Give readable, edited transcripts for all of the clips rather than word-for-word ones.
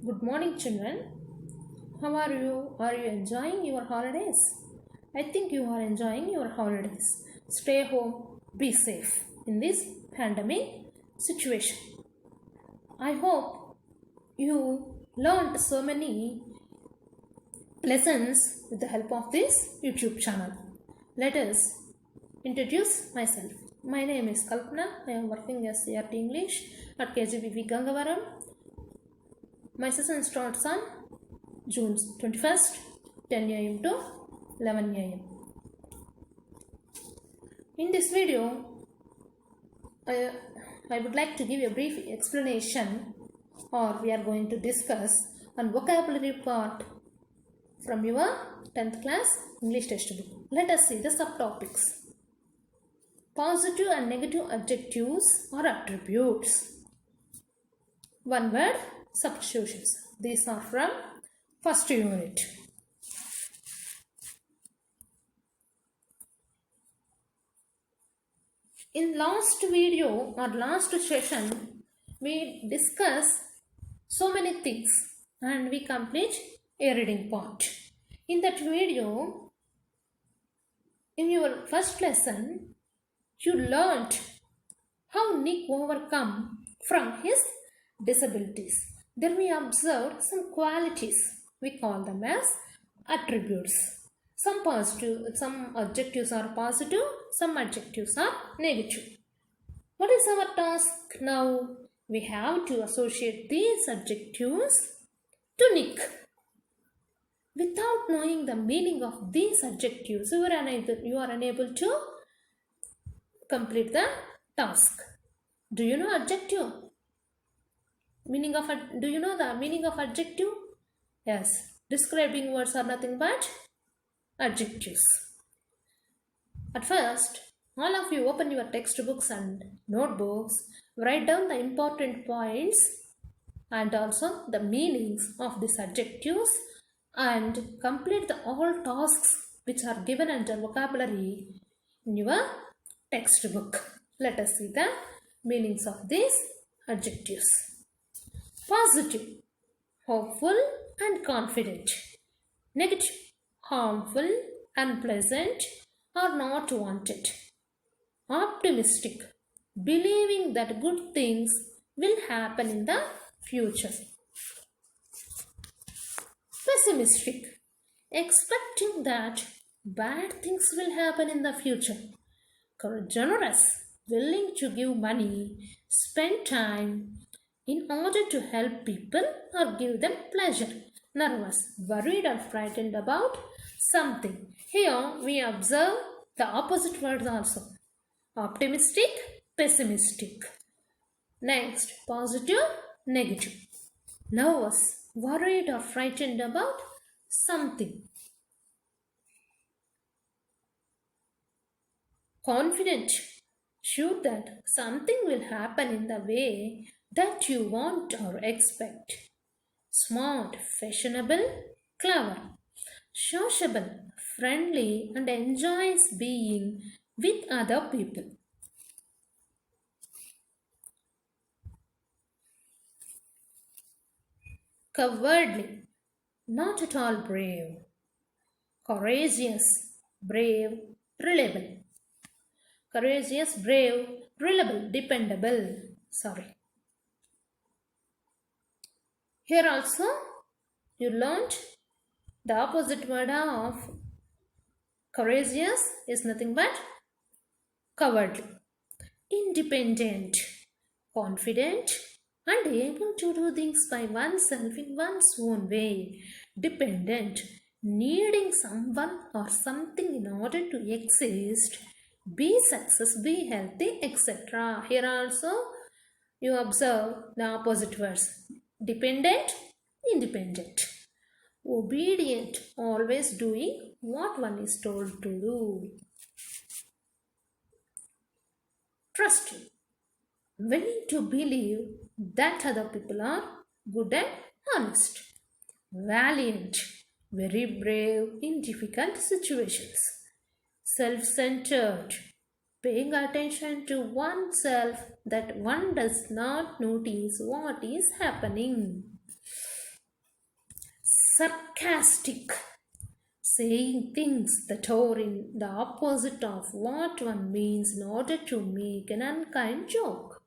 Good morning, children. How are you? Are you enjoying your holidays? I think you are enjoying your holidays. Stay home, be safe in this pandemic situation. I hope you learned so many lessons with the help of this YouTube channel. Let us introduce myself. My name is Kalpana. I am working as CRT English at V Gangavaram. My session starts on June 21st, 10 am to 11 am. In this video, I would like to give you a brief explanation, or we are going to discuss on vocabulary part from your 10th class English textbook. Let us see the subtopics. Positive and negative adjectives or attributes. One word, substitutions. These are from first unit. In last video or last session, we discussed so many things and we complete a reading part. In that video, in your first lesson, you learned how Nick overcome from his disabilities. Then we observed some qualities. We call them as attributes. Some adjectives are positive, some adjectives are negative. What is our task now? We have to associate these adjectives to Nick. Without knowing the meaning of these adjectives, you are unable to complete the task. Do you know adjective? Do you know the meaning of adjective? Yes, describing words are nothing but adjectives. At first, all of you open your textbooks and notebooks, write down the important points and also the meanings of these adjectives and complete all tasks which are given under vocabulary in your textbook. Let us see the meanings of these adjectives. Positive, hopeful and confident. Negative, harmful, unpleasant or not wanted. Optimistic, believing that good things will happen in the future. Pessimistic, expecting that bad things will happen in the future. Generous, willing to give money, spend time in order to help people or give them pleasure. Nervous, worried or frightened about something. Here we observe the opposite words also. Optimistic, pessimistic. Next, positive, negative. Nervous, worried or frightened about something. Confident, sure that something will happen in the way that you want or expect. Smart, fashionable, clever. Sociable, friendly and enjoys being with other people. Cowardly, not at all brave. Courageous, brave, reliable. Courageous, brave, reliable, dependable. Here also you learned the opposite word of courageous is nothing but cowardly. Independent, confident and able to do things by oneself in one's own way. Dependent, needing someone or something in order to exist, be success, be healthy, etc. Here also you observe the opposite words. Dependent, independent. Obedient, always doing what one is told to do. Trusting, willing to believe that other people are good and honest. Valiant, very brave in difficult situations. Self-centered, paying attention to oneself that one does not notice what is happening. sarcastic, saying things that are in the opposite of what one means in order to make an unkind joke.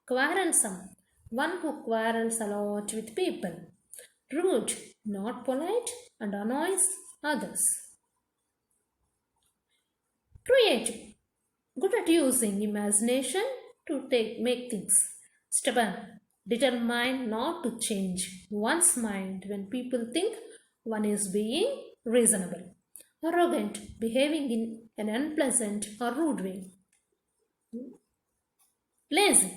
Quarrelsome, one who quarrels a lot with people. Rude, not polite, and annoys others. Creative, good at using imagination to make things. Stubborn, determined not to change one's mind when people think one is being reasonable. Arrogant, behaving in an unpleasant or rude way. Lazy,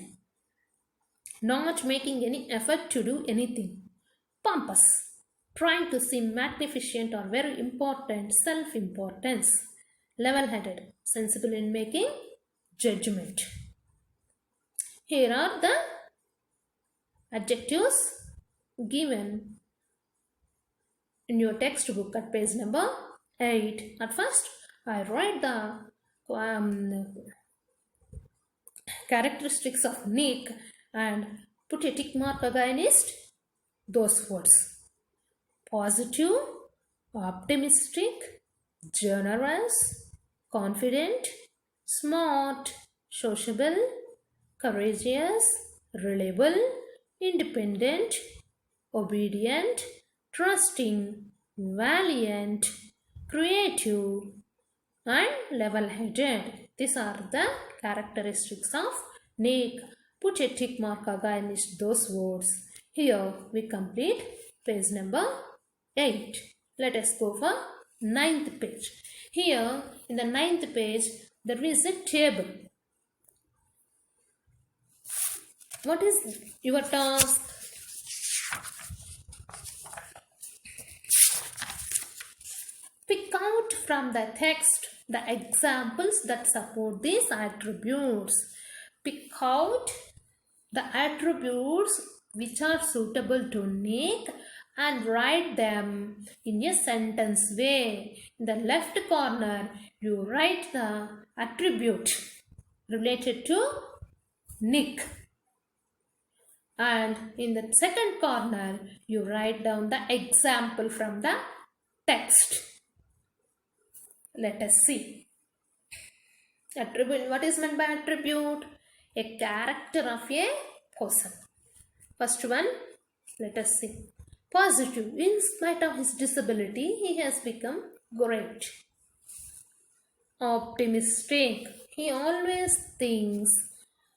not making any effort to do anything. Pompous, trying to seem magnificent or very important, self importance. Level headed, sensible in making judgment. Here are the adjectives given in your textbook at page number 8. At first, I write the characteristics of Nick and put a tick mark against those words. Positive, optimistic, generous, confident, smart, sociable, courageous, reliable, independent, obedient, trusting, valiant, creative, and level-headed. These are the characteristics of Nick. Put a tick mark against those words. Here we complete page number 8. Let us go for 9th page. Here in the 9th page there is a table. What is your task? Pick out from the text the examples that support these attributes. Pick out the attributes which are suitable to Nick and write them in a sentence way. In the left corner, you write the attribute related to Nick. And in the second corner, you write down the example from the text. Let us see. Attribute. What is meant by attribute? A character of a person. First one, let us see. Positive. In spite of his disability, he has become great. Optimistic. He always thinks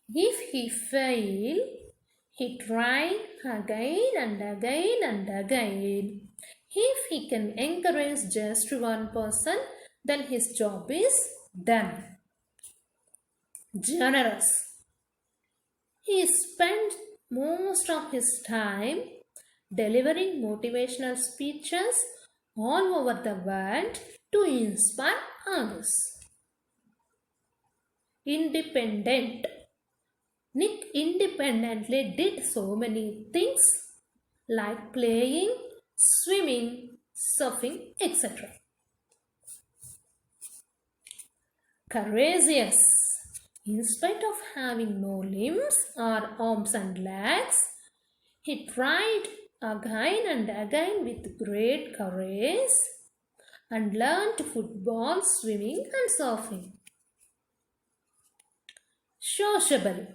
if he fail, he try again and again and again. If he can encourage just one person, then his job is done. Generous. He spent most of his time delivering motivational speeches all over the world to inspire others. Independent. Nick independently did so many things like playing, swimming, surfing, etc. Courageous. In spite of having no limbs or arms and legs, he tried again and again with great courage and learned football, swimming and surfing. Sociable.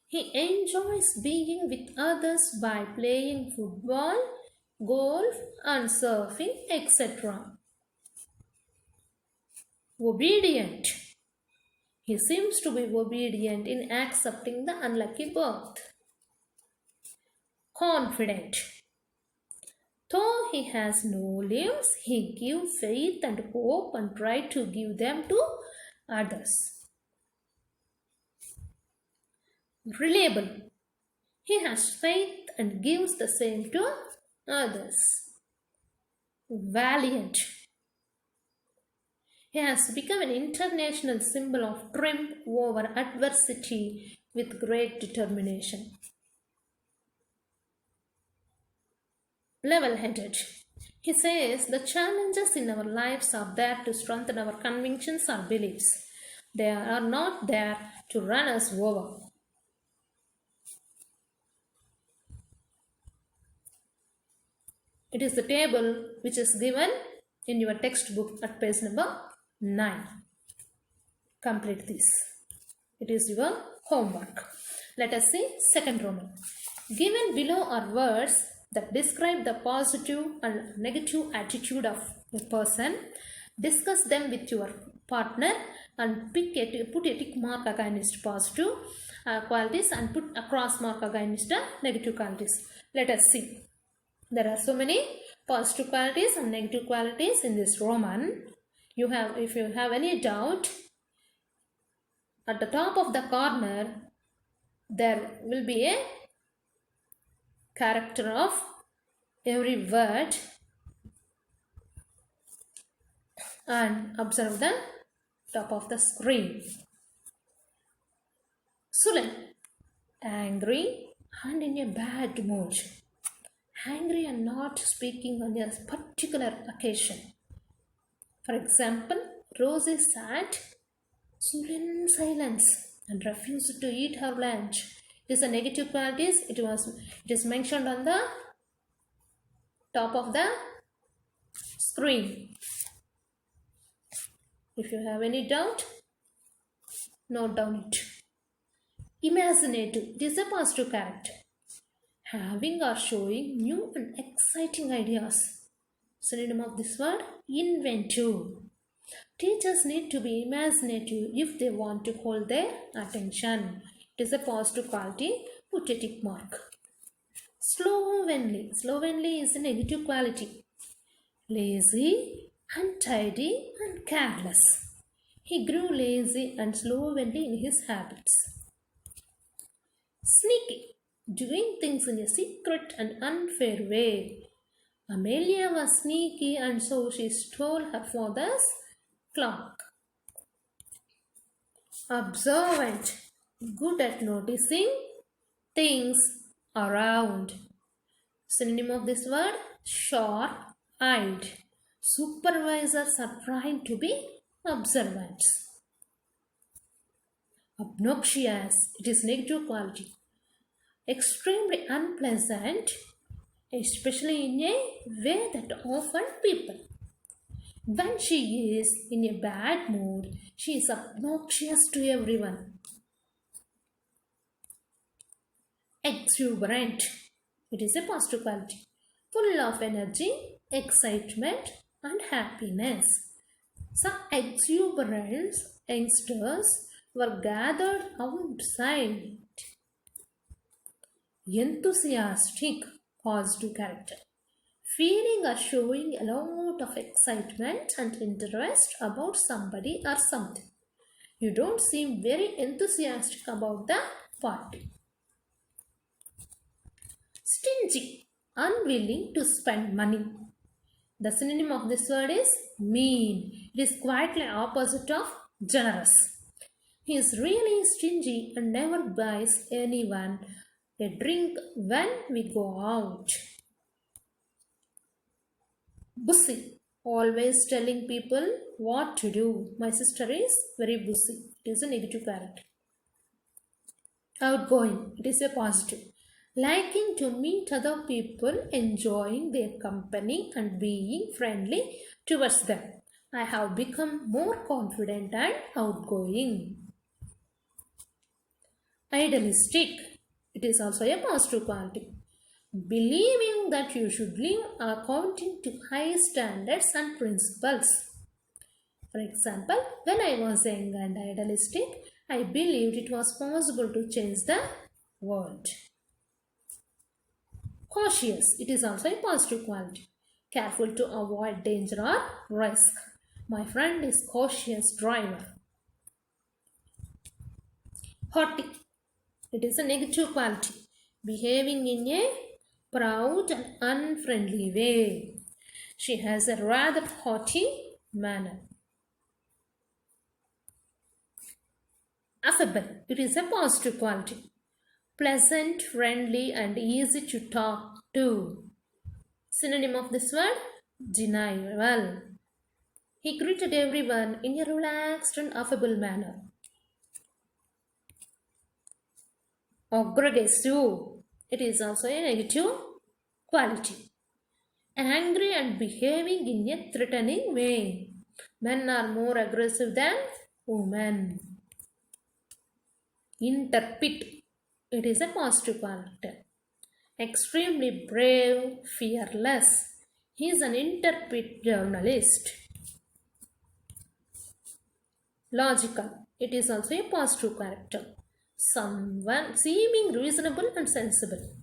He enjoys being with others by playing football, golf and surfing, etc. Obedient. He seems to be obedient in accepting the unlucky birth. Confident. Though he has no limbs, he gives faith and hope and tries to give them to others. Reliable. He has faith and gives the same to others. Valiant. He has become an international symbol of triumph over adversity with great determination. Level-headed. He says the challenges in our lives are there to strengthen our convictions or beliefs. They are not there to run us over. It is the table which is given in your textbook at page number 9. Complete this. It is your homework. Let us see second Roman. Given below are words that describe the positive and negative attitude of a person. Discuss them with your partner and put a tick mark against positive qualities and put a cross mark against negative qualities. Let us see. There are so many positive qualities and negative qualities in this Roman. If you have any doubt, at the top of the corner there will be a character of every word, and observe the top of the screen. Sullen, angry and in a bad mood. Angry and not speaking on a particular occasion. For example, Rosie sat sullen silence and refused to eat her lunch. It is a negative qualities. It is mentioned on the top of the screen. If you have any doubt, note down it. Imaginative. It is a positive character. Having or showing new and exciting ideas. Synonym of this word, inventive. Teachers need to be imaginative if they want to hold their attention. It is a positive quality. Put a tick mark. Slovenly. Slovenly is a negative quality. Lazy, untidy and careless. He grew lazy and slovenly in his habits. Sneaky. Doing things in a secret and unfair way. Amelia was sneaky and so she stole her father's clock. Observant. Good at noticing things around. Synonym of this word, sharp-eyed. Supervisors are trying to be observant. Obnoxious. It is negative quality. Extremely unpleasant, especially in a way that offends people. When she is in a bad mood, she is obnoxious to everyone. Exuberant. It is a positive quality. Full of energy, excitement and happiness. Some exuberant youngsters were gathered outside. Enthusiastic, positive character. Feeling or showing a lot of excitement and interest about somebody or something. You don't seem very enthusiastic about the party. Stingy, unwilling to spend money. The synonym of this word is mean. It is quite the opposite of generous. He is really stingy and never buys anyone a drink when we go out. Bussy, always telling people what to do. My sister is very bussy. It is a negative character. Outgoing, it is a positive. Liking to meet other people, enjoying their company and being friendly towards them. I have become more confident and outgoing. Idealistic, it is also a positive quality. Believing that you should live according to high standards and principles. For example, when I was young and idealistic, I believed it was possible to change the world. Cautious, it is also a positive quality. Careful to avoid danger or risk. My friend is cautious driver. Haughty, it is a negative quality. Behaving in a proud and unfriendly way. She has a rather haughty manner. Affable, it is a positive quality. Pleasant, friendly and easy to talk to. Synonym of this word, genial. He greeted everyone in a relaxed and affable manner. Aggressive, it is also a negative quality. angry and behaving in a threatening way. Men are more aggressive than women. Interpret. It is a positive character. Extremely brave, fearless. He is an interpret journalist. Logical. It is also a positive character. Someone seeming reasonable and sensible.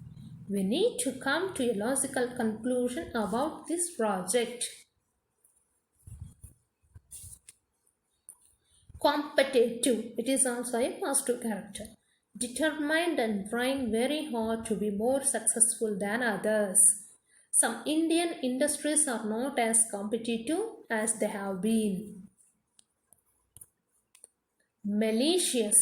We need to come to a logical conclusion about this project. Competitive. It is also a positive character. Determined and trying very hard to be more successful than others. Some Indian industries are not as competitive as they have been. Malicious.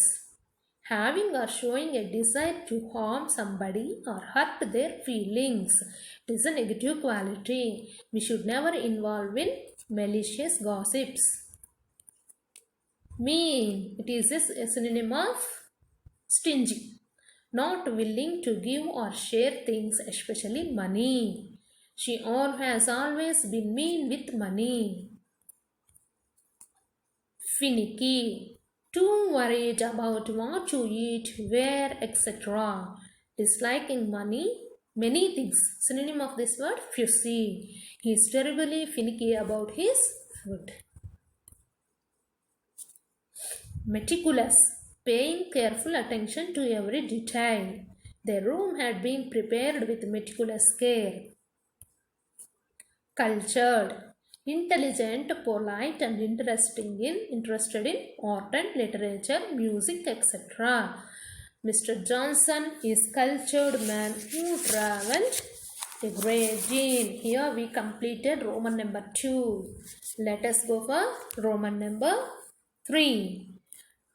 Having or showing a desire to harm somebody or hurt their feelings. It is a negative quality. We should never involve in malicious gossips. Mean. It is a synonym of stingy. Not willing to give or share things, especially money. She has always been mean with money. Finicky. Too worried about what to eat, where, etc. Disliking many things. Synonym of this word, fussy. He is terribly finicky about his food. Meticulous, paying careful attention to every detail. The room had been prepared with meticulous care. Cultured, intelligent, polite, and interested in art and literature, music, etc. Mr. Johnson is cultured man who traveled a great deal. Here we completed Roman number 2. Let us go for Roman number 3.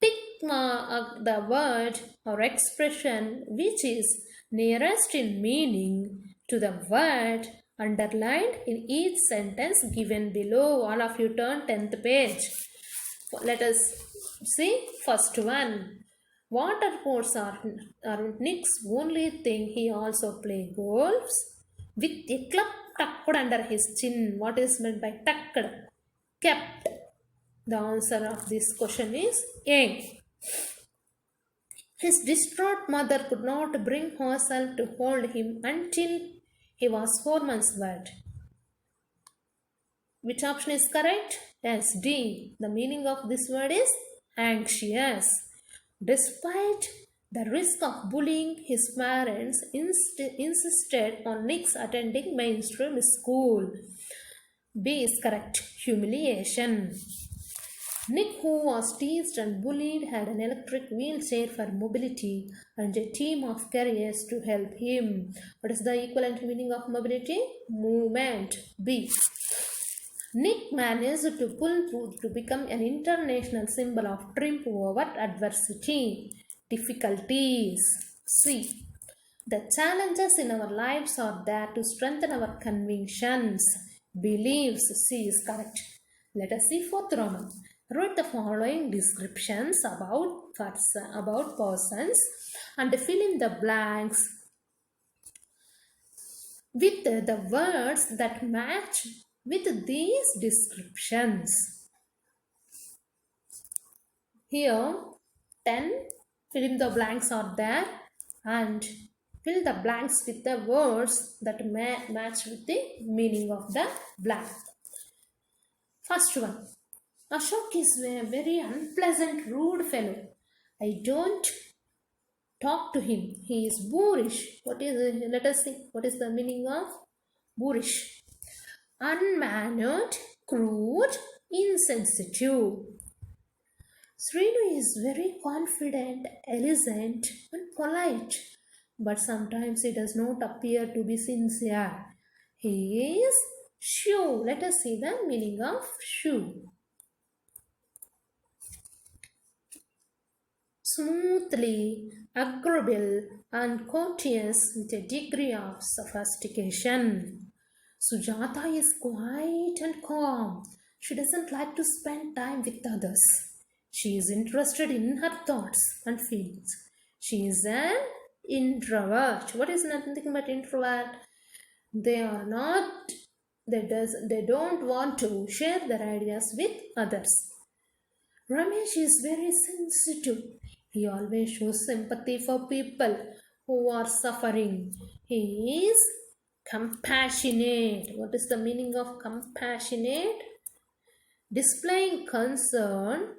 Tick mark the word or expression which is nearest in meaning to the word underlined in each sentence given below. All of you turn 10th page. Let us see first one. Water sports are Nick's only thing. He also plays golf with a club tucked under his chin. What is meant by tucked? Kept. The answer of this question is A. His distraught mother could not bring herself to hold him until he was 4 months old. Which option is correct? Yes, D. The meaning of this word is anxious. Despite the risk of bullying, his parents insisted on Nick's attending mainstream school. B is correct. Humiliation. Nick, who was teased and bullied, had an electric wheelchair for mobility and a team of carriers to help him. What is the equivalent meaning of mobility? Movement. B. Nick managed to pull through to become an international symbol of triumph over adversity, difficulties. C. The challenges in our lives are there to strengthen our convictions, beliefs. C is correct. Let us see fourth Roman. Write the following descriptions about persons and fill in the blanks with the words that match with these descriptions. Here 10 fill in the blanks are there and fill the blanks with the words that match with the meaning of the blank. First one. Ashok is a very unpleasant, rude fellow. I don't talk to him. He is boorish. What is it? Let us see. What is the meaning of boorish? Unmannered, crude, insensitive. Srinu is very confident, elegant, and polite, but sometimes he does not appear to be sincere. He is shoe. Let us see the meaning of shoe. Smoothly, agreeable, and courteous with a degree of sophistication. Sujata is quiet and calm. She doesn't like to spend time with others. She is interested in her thoughts and feelings. She is an introvert. What is nothing but introvert? They are not, they don't want to share their ideas with others. Ramesh is very sensitive. He always shows sympathy for people who are suffering. He is compassionate. What is the meaning of compassionate? Displaying concern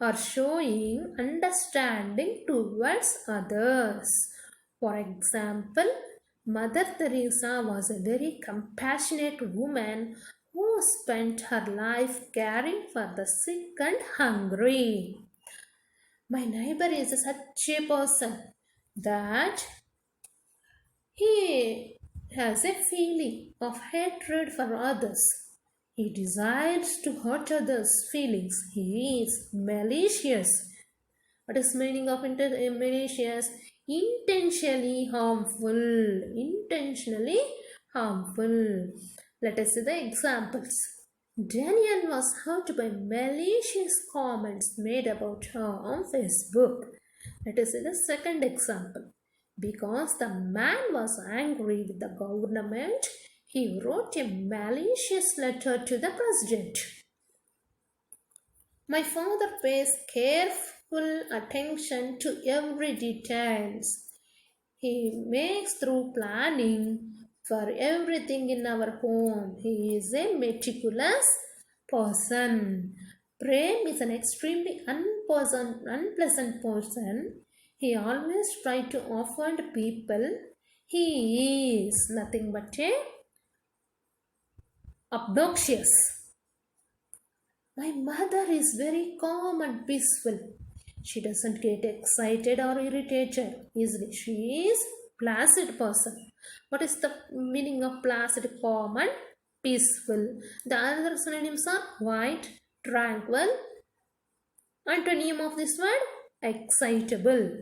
or showing understanding towards others. For example, Mother Teresa was a very compassionate woman who spent her life caring for the sick and hungry. My neighbor is such a person that he has a feeling of hatred for others. He desires to hurt others' feelings. He is malicious. What is meaning of malicious? Intentionally harmful. Intentionally harmful. Let us see the examples. Danielle was hurt by malicious comments made about her on Facebook. Let us see the second example. Because the man was angry with the government, he wrote a malicious letter to the president. My father pays careful attention to every details. He makes through planning for everything in our home. He is a meticulous person. Prem is an extremely unpleasant person. He always tries to offend people. He is nothing but a obnoxious. My mother is very calm and peaceful. She doesn't get excited or irritated easily. She is placid person. What is the meaning of placid, calm and peaceful? The other synonyms are quiet, tranquil. Antonym of this word, excitable.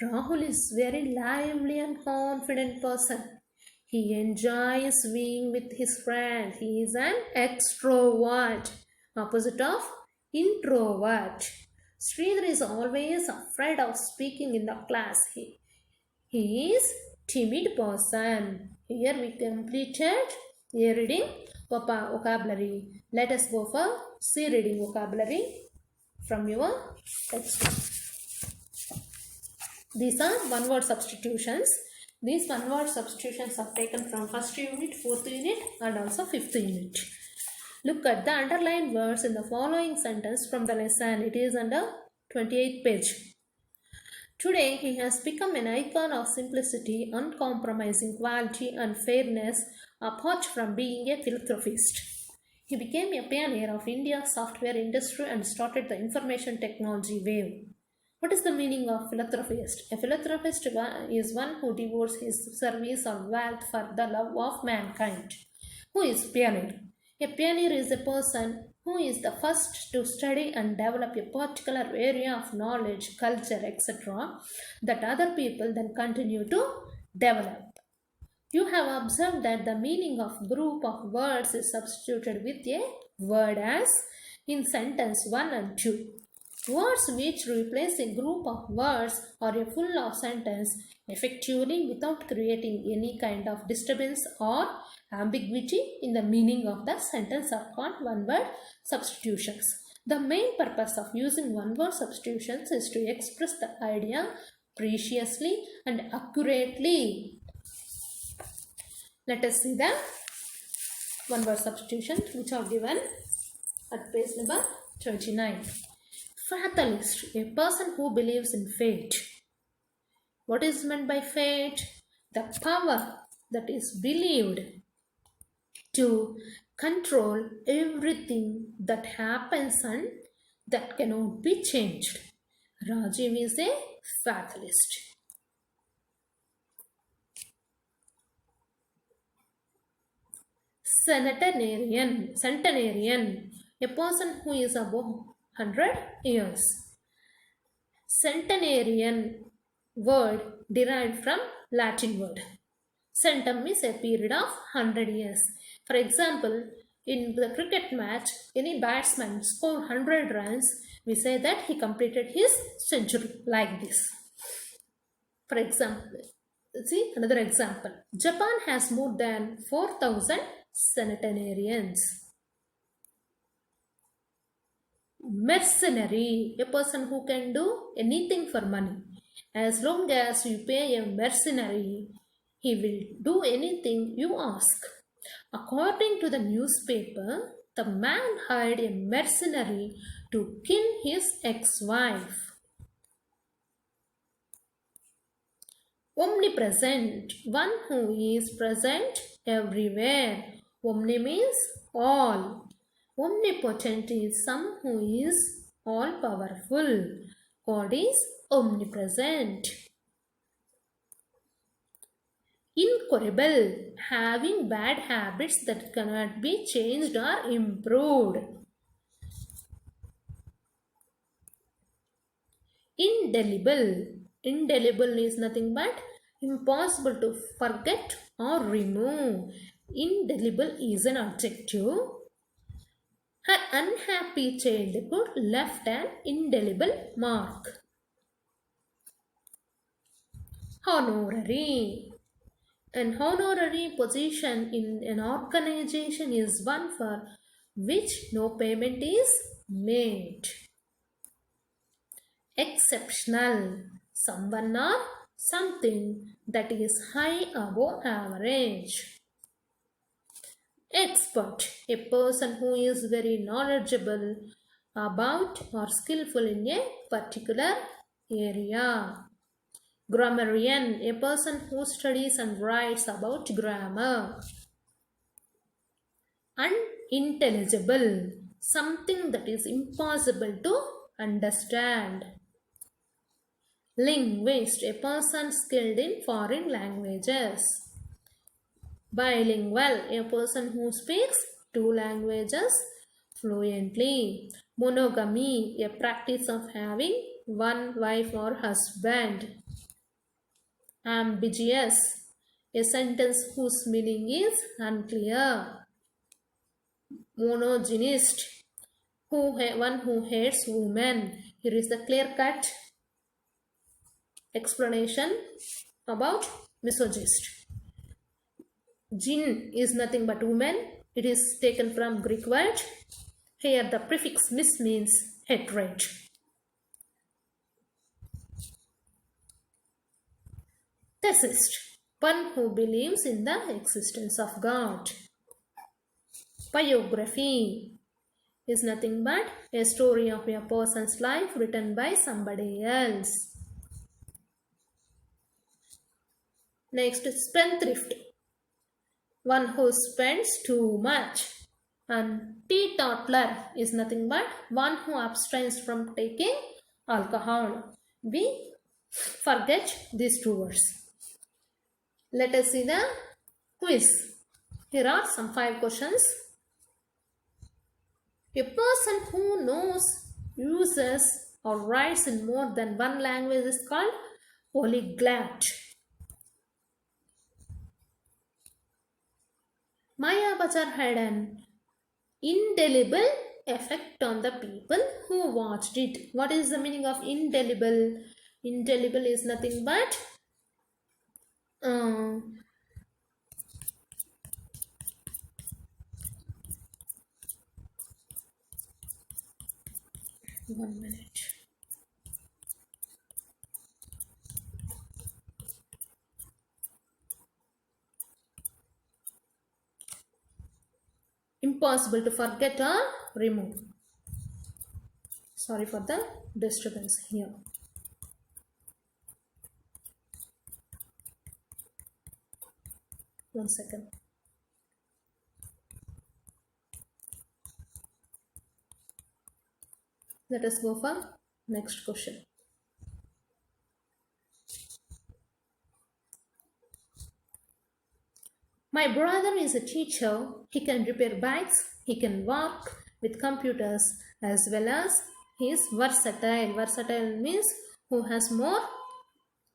Rahul is very lively and confident person. He enjoys being with his friends. He is an extrovert, opposite of introvert. Sridhar is always afraid of speaking in the class. He is timid person. Here we completed A reading vocabulary. Let us go for C reading vocabulary from your textbook. These are one-word substitutions. These one-word substitutions are taken from 1st unit, 4th unit and also 5th unit. Look at the underlined words in the following sentence from the lesson. It is under 28th page. Today, he has become an icon of simplicity, uncompromising quality and fairness, apart from being a philanthropist. He became a pioneer of India's software industry and started the information technology wave. What is the meaning of philanthropist? A philanthropist is one who devotes his service or wealth for the love of mankind. Who is pioneer? A pioneer is a person who is the first to study and develop a particular area of knowledge, culture, etc. that other people then continue to develop. You have observed that the meaning of group of words is substituted with a word as in sentence 1 and 2. Words which replace a group of words or a full sentence effectively without creating any kind of disturbance or ambiguity in the meaning of the sentence are called one-word substitutions. The main purpose of using one-word substitutions is to express the idea preciously and accurately. Let us see the one-word substitutions which are given at page number 29. Fatalist, a person who believes in fate. What is meant by fate? The power that is believed to control everything that happens and that cannot be changed. Rajiv is a fatalist. Centenarian, a person who is above 100 years. Centenarian word derived from Latin word. Centum is a period of 100 years. For example, in the cricket match, any batsman scored 100 runs, we say that he completed his century like this. For example, See another example. Japan has more than 4,000 centenarians. Mercenary, a person who can do anything for money. As long as you pay a mercenary, he will do anything you ask. According to the newspaper, the man hired a mercenary to kill his ex-wife. Omnipresent, one who is present everywhere. Omni means all. Omnipotent is some who is all powerful. God is omnipresent. Incorrigible, having bad habits that cannot be changed or improved. Indelible, indelible is nothing but impossible to forget or remove. Indelible is an adjective. Her unhappy childhood left an indelible mark. Honorary. An honorary position in an organization is one for which no payment is made. Exceptional, someone or something that is high above average. Expert, a person who is very knowledgeable about or skillful in a particular area. Grammarian, a person who studies and writes about grammar. Unintelligible, something that is impossible to understand. Linguist, a person skilled in foreign languages. Bilingual, a person who speaks two languages fluently. Monogamy, a practice of having one wife or husband. Ambiguous, a sentence whose meaning is unclear. Monogynist, one who hates women. Here is the clear-cut explanation about misogynist. Jinn is nothing but woman. It is taken from Greek word. Here the prefix mis means hatred. Theist, one who believes in the existence of God. Biography is nothing but a story of a person's life written by somebody else. Next, spendthrift, one who spends too much. And teetotaler is nothing but one who abstains from taking alcohol. We forget these two words. Let us see the quiz. Here are some 5 questions. A person who knows, uses or writes in more than one language is called polyglot. Maya Bazar had an indelible effect on the people who watched it. What is the meaning of indelible? Indelible is nothing but one minute. Impossible to forget or remove. Sorry for the disturbance here. One second. Let us go for next question. My brother is a teacher. He can repair bikes. He can work with computers as well as he is versatile. Versatile means who has more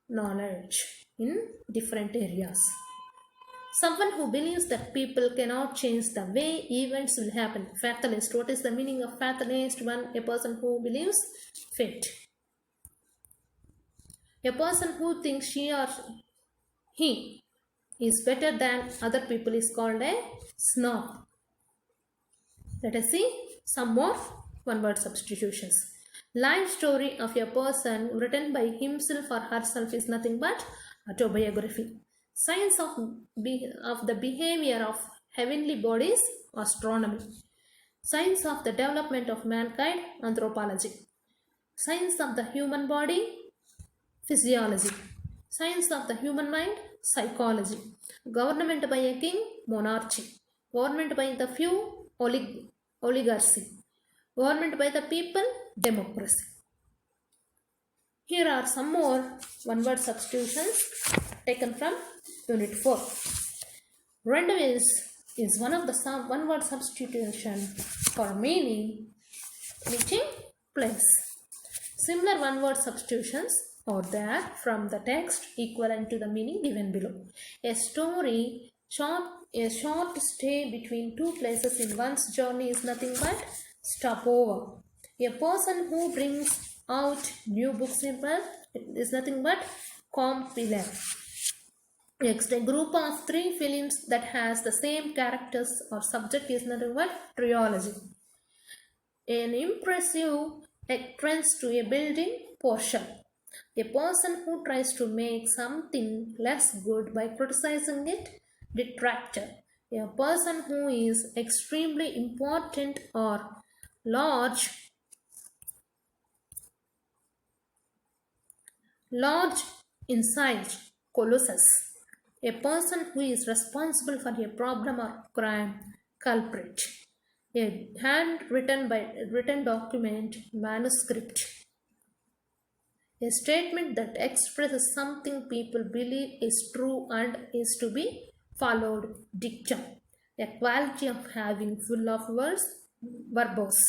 knowledge in different areas. Someone who believes that people cannot change the way events will happen. Fatalist. What is the meaning of fatalist? A person who believes fate. A person who thinks he or He is better than other people is called a snob. Let us see some more one word substitutions. Life story of a person written by himself or herself is nothing but autobiography. Science of the behavior of heavenly bodies, astronomy. Science of the development of mankind, anthropology. Science of the human body, physiology. Science of the human mind, psychology. Government by a king, monarchy. Government by the few, oligarchy. Government by the people, democracy. Here are some more one word substitutions taken from Unit 4. Rendezvous is one of the one word substitution for meaning, meeting, place. Similar one word substitutions are there from the text equivalent to the meaning given below. A story, a short stay between two places in one's journey is nothing but stopover. A person who brings out new books in birth is nothing but compiler. Next, a group of 3 films that has the same characters or subject is nothing but trilogy. An impressive entrance to a building, portion. A person who tries to make something less good by criticizing it, detractor. A person who is extremely important or large in size, colossus. A person who is responsible for a problem or crime, culprit. A written document, manuscript. A statement that expresses something people believe is true and is to be followed, dictum. A quality of having full of words, verbose.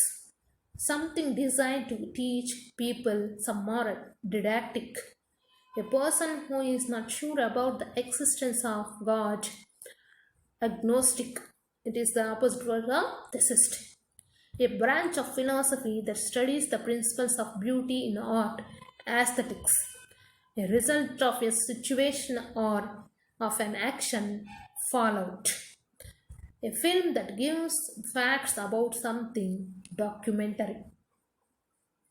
Something designed to teach people some moral, didactic. A person who is not sure about the existence of God, agnostic. It is the opposite word of theist. A branch of philosophy that studies the principles of beauty in art, aesthetics. A result of a situation or of an action, fallout. A film that gives facts about something, documentary.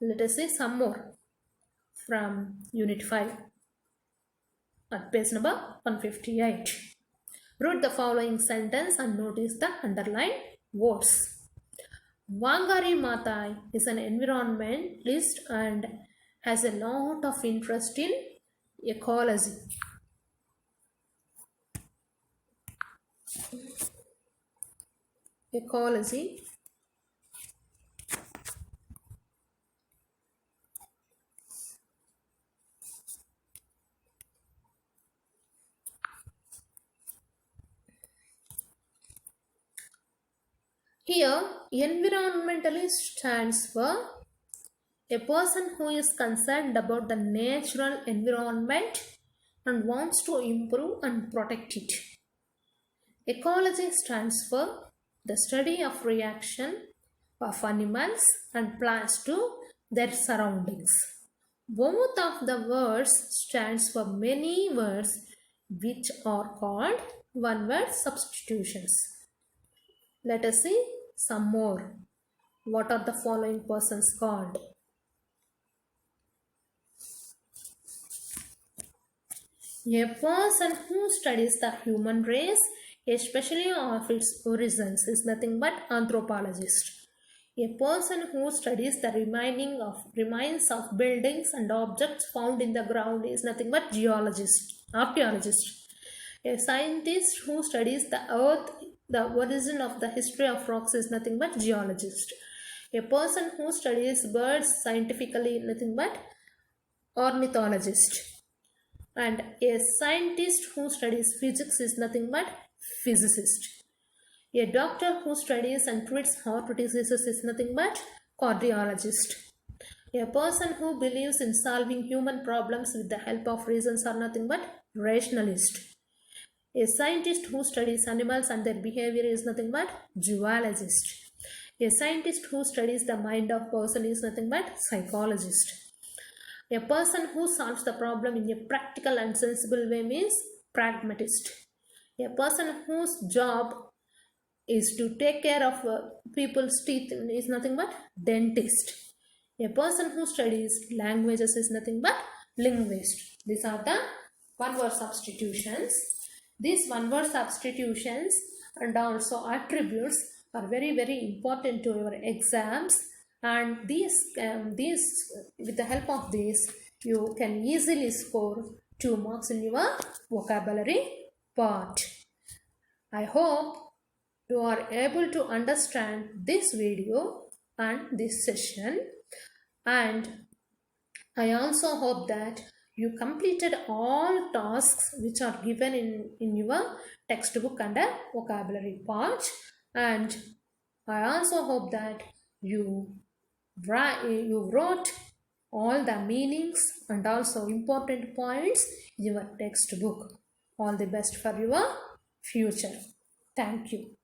Let us see some more from Unit 5 at page number 158. Read the following sentence and notice the underlined words. Wangari Maathai is an environmentalist and has a lot of interest in ecology. Ecology. Here, environmentalist stands for a person who is concerned about the natural environment and wants to improve and protect it. Ecology stands for the study of reaction of animals and plants to their surroundings. Both of the words stands for many words which are called one word substitutions. Let us see some more. What are the following persons called? A person who studies the human race, especially of its origins, is nothing but anthropologist. A person who studies the remains of buildings and objects found in the ground is nothing but archaeologist. A scientist who studies the earth, the origin of the history of rocks is nothing but geologist. A person who studies birds scientifically nothing but ornithologist. And a scientist who studies physics is nothing but physicist. A doctor who studies and treats heart diseases is nothing but cardiologist. A person who believes in solving human problems with the help of reasons are nothing but rationalist. A scientist who studies animals and their behavior is nothing but zoologist. A scientist who studies the mind of person is nothing but psychologist. A person who solves the problem in a practical and sensible way means pragmatist. A person whose job is to take care of people's teeth is nothing but dentist. A person who studies languages is nothing but linguist. These are the one word substitutions. These one word substitutions and also attributes are very important to your exams, and these with the help of this you can easily score 2 marks in your vocabulary part. I hope you are able to understand this video and this session, and I also hope that you completed all tasks which are given in your textbook and a vocabulary part, and I also hope that you wrote all the meanings and also important points in your textbook. All the best for your future. Thank you.